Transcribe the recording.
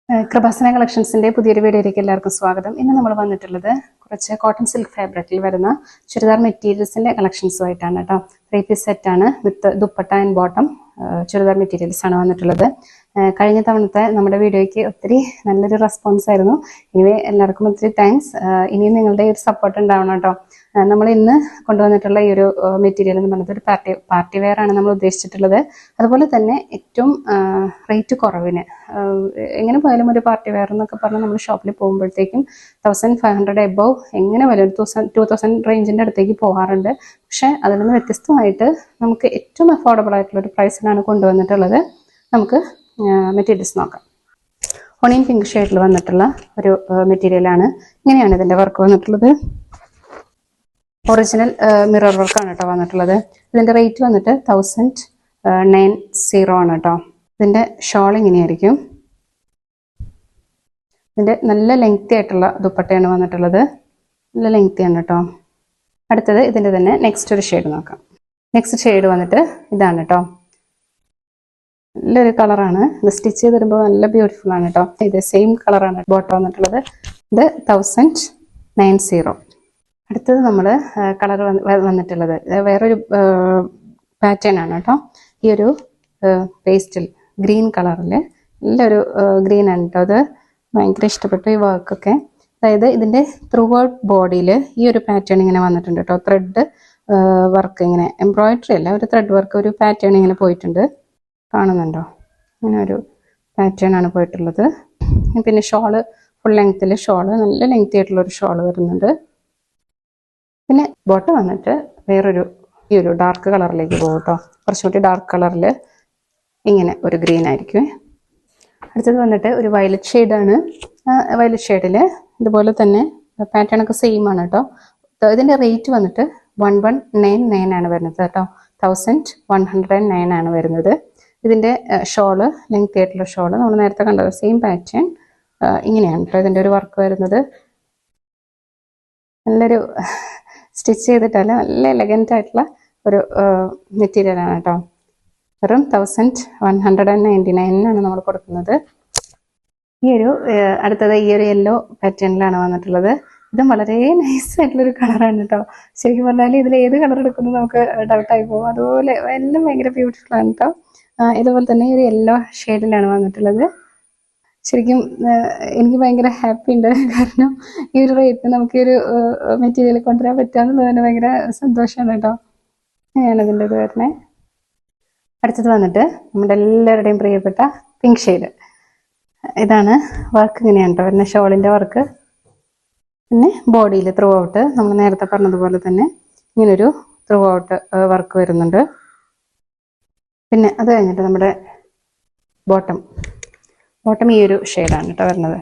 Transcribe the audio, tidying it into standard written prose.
കൃപാസന കളക്ഷൻസിന്റെ പുതിയൊരു വീഡിയോയിലേക്ക് എല്ലാവർക്കും സ്വാഗതം. ഇന്ന് നമ്മൾ വന്നിട്ടുള്ളത് കുറച്ച് കോട്ടൺ സിൽക്ക് ഫാബ്രിക്കിൽ വരുന്ന ചുരിദാർ മെറ്റീരിയൽസിന്റെ കളക്ഷൻസുമായിട്ടാണ് കേട്ടോ. 3 പീസ് സെറ്റ് ആണ് with dupatta and bottom churidar materials ആണ് വന്നിട്ടുള്ളത്. കഴിഞ്ഞ തവണത്തെ നമ്മുടെ വീഡിയോയ്ക്ക് ഒത്തിരി നല്ലൊരു റെസ്പോൺസ് ആയിരുന്നു. ഇനി എല്ലാവർക്കും ഒത്തിരി താങ്ക്സ്. ഇനിയും നിങ്ങളുടെ ഒരു സപ്പോർട്ട് ഉണ്ടാവണം കേട്ടോ. നമ്മൾ ഇന്ന് കൊണ്ടുവന്നിട്ടുള്ള ഈ ഒരു മെറ്റീരിയൽ എന്ന് പറയുന്നത് ഒരു പാർട്ടി വെയർ ആണ് നമ്മൾ ഉദ്ദേശിച്ചിട്ടുള്ളത്. അതുപോലെ തന്നെ ഏറ്റവും റേറ്റ് കുറവിന്, എങ്ങനെ പോയാലും ഒരു പാർട്ടി വെയർ എന്നൊക്കെ പറഞ്ഞാൽ നമ്മൾ ഷോപ്പിൽ പോകുമ്പോഴത്തേക്കും 1500 എബവ് എങ്ങനെ പോയാലും 2000 റേഞ്ചിൻ്റെ അടുത്തേക്ക് പോകാറുണ്ട്. പക്ഷെ അതിൽ നിന്ന് വ്യത്യസ്തമായിട്ട് നമുക്ക് ഏറ്റവും അഫോർഡബിൾ ആയിട്ടുള്ള ഒരു പ്രൈസിലാണ് കൊണ്ടുവന്നിട്ടുള്ളത്. നമുക്ക് മെറ്റീരിയൽസ് നോക്കാം. ഒണിയൻ പിങ്ക് ഷെയ്ഡിൽ വന്നിട്ടുള്ള ഒരു മെറ്റീരിയലാണ്. ഇങ്ങനെയാണ് ഇതിൻ്റെ വർക്ക് വന്നിട്ടുള്ളത്. ഒറിജിനൽ മിറർ വർക്കാണ് കേട്ടോ വന്നിട്ടുള്ളത്. ഇതിൻ്റെ റേറ്റ് വന്നിട്ട് 1990 ആണ് കേട്ടോ. ഇതിൻ്റെ ഷോൾ ഇങ്ങനെയായിരിക്കും. ഇതിൻ്റെ നല്ല ലെങ്തി ആയിട്ടുള്ള ദുപ്പട്ടയാണ് വന്നിട്ടുള്ളത്. നല്ല ലെങ്തിയാണ് കേട്ടോ. അടുത്തത് ഇതിൻ്റെ തന്നെ നെക്സ്റ്റ് ഒരു ഷെയ്ഡ് നോക്കാം. നെക്സ്റ്റ് ഷെയ്ഡ് വന്നിട്ട് ഇതാണ് കേട്ടോ. നല്ലൊരു കളറാണ്. ഇത് സ്റ്റിച്ച് ചെയ്ത് വരുമ്പോൾ നല്ല ബ്യൂട്ടിഫുൾ ആണ് കേട്ടോ. ഇത് സെയിം കളറാണ് ബോട്ടം വന്നിട്ടുള്ളത്. ഇത് 1090. അടുത്തത് നമ്മൾ കളർ വന്നിട്ടുള്ളത് വേറൊരു പാറ്റേൺ ആണ് കേട്ടോ. ഈ ഒരു പേസ്റ്റൽ ഗ്രീൻ കളറിൽ നല്ലൊരു ഗ്രീൻ ആണ് കേട്ടോ. അത് ഭയങ്കര ഇഷ്ടപ്പെട്ടു ഈ വർക്കൊക്കെ. അതായത് ഇതിൻ്റെ ത്രൂ ഔട്ട് ബോഡിയിൽ ഈ ഒരു പാറ്റേൺ ഇങ്ങനെ വന്നിട്ടുണ്ട് കേട്ടോ. ത്രെഡ് വർക്ക് ഇങ്ങനെ എംബ്രോയിഡറി അല്ല, ഒരു ത്രെഡ് വർക്ക്, ഒരു പാറ്റേൺ ഇങ്ങനെ പോയിട്ടുണ്ട്. കാണുന്നുണ്ടോ? ഇങ്ങനെ ഒരു പാറ്റേൺ ആണ് പോയിട്ടുള്ളത്. പിന്നെ ഷോള് ഫുൾ ലെങ്ത്തിൽ, ഷോള് നല്ല ലെങ്തി ആയിട്ടുള്ളൊരു ഷോള് വരുന്നുണ്ട്. പിന്നെ ബോട്ടം വന്നിട്ട് വേറൊരു ഈ ഒരു ഡാർക്ക് കളറിലേക്ക് പോകും കേട്ടോ. കുറച്ചുകൂടി ഡാർക്ക് കളറിൽ ഇങ്ങനെ ഒരു ഗ്രീൻ ആയിരിക്കും. അടുത്തത് വന്നിട്ട് ഒരു വയലറ്റ് ഷെയ്ഡാണ്. വയലറ്റ് ഷെയ്ഡിൽ ഇതുപോലെ തന്നെ പാറ്റേൺ ഒക്കെ സെയിം ആണ് കേട്ടോ. ഇതിൻ്റെ റേറ്റ് വന്നിട്ട് 1199 ആണ് വരുന്നത് കേട്ടോ. 1109 ആണ് വരുന്നത്. ഇതിൻ്റെ ഷോള് ലെങ്തി ആയിട്ടുള്ള ഷോള് നമ്മൾ നേരത്തെ കണ്ടത് സെയിം പാറ്റേൺ ഇങ്ങനെയാണ് കേട്ടോ. ഇതിൻ്റെ ഒരു വർക്ക് വരുന്നത് നല്ലൊരു സ്റ്റിച്ച് ചെയ്തിട്ടല്ല, നല്ല എലഗൻ്റ് ആയിട്ടുള്ള ഒരു മെറ്റീരിയലാണ് കേട്ടോ. വെറും 1199 നമ്മൾ കൊടുക്കുന്നത്. ഈ ഒരു അടുത്തത് ഈ ഒരു യെല്ലോ പാറ്റേണിലാണ് വന്നിട്ടുള്ളത്. ഇതും വളരെ നൈസ് ആയിട്ടുള്ളൊരു കളറാണ് കേട്ടോ. ശരിക്കും പറഞ്ഞാൽ ഇതിൽ ഏത് കളർ എടുക്കുന്നത് നമുക്ക് ഡൗട്ടായി പോകും. അതുപോലെ എല്ലാം ഭയങ്കര ബ്യൂട്ടിഫുൾ ആണ് കേട്ടോ. ഇതുപോലെ തന്നെ ഒരു യെല്ലോ ഷെയ്ഡിലാണ് വന്നിട്ടുള്ളത്. ശരിക്കും എനിക്ക് ഭയങ്കര ഹാപ്പി ഉണ്ട്. കാരണം ഈ ഒരു റേറ്റ് നമുക്ക് ഈ ഒരു മെറ്റീരിയൽ കൊണ്ടുവരാൻ പറ്റുകയെന്നുള്ളത് തന്നെ ഭയങ്കര സന്തോഷമാണ് കേട്ടോ. അങ്ങനെയാണ് ഇതിൻ്റെ ഇത് വരുന്നത്. അടുത്തത് വന്നിട്ട് നമ്മുടെ എല്ലാവരുടെയും പ്രിയപ്പെട്ട പിങ്ക് ഷെയ്ഡ്. ഇതാണ് വർക്ക് ഇങ്ങനെയാണ് കേട്ടോ വരുന്നത്. ഷോളിൻ്റെ വർക്ക്, പിന്നെ ബോഡിയിൽ ത്രൂ ഔട്ട് നമ്മൾ നേരത്തെ പറഞ്ഞതുപോലെ തന്നെ ഇങ്ങനൊരു ത്രൂ ഔട്ട് വർക്ക് വരുന്നുണ്ട്. പിന്നെ അത് കഴിഞ്ഞിട്ട് നമ്മുടെ ബോട്ടം ഈ ഒരു ഷെയ്ഡാണ് കേട്ടോ വരുന്നത്.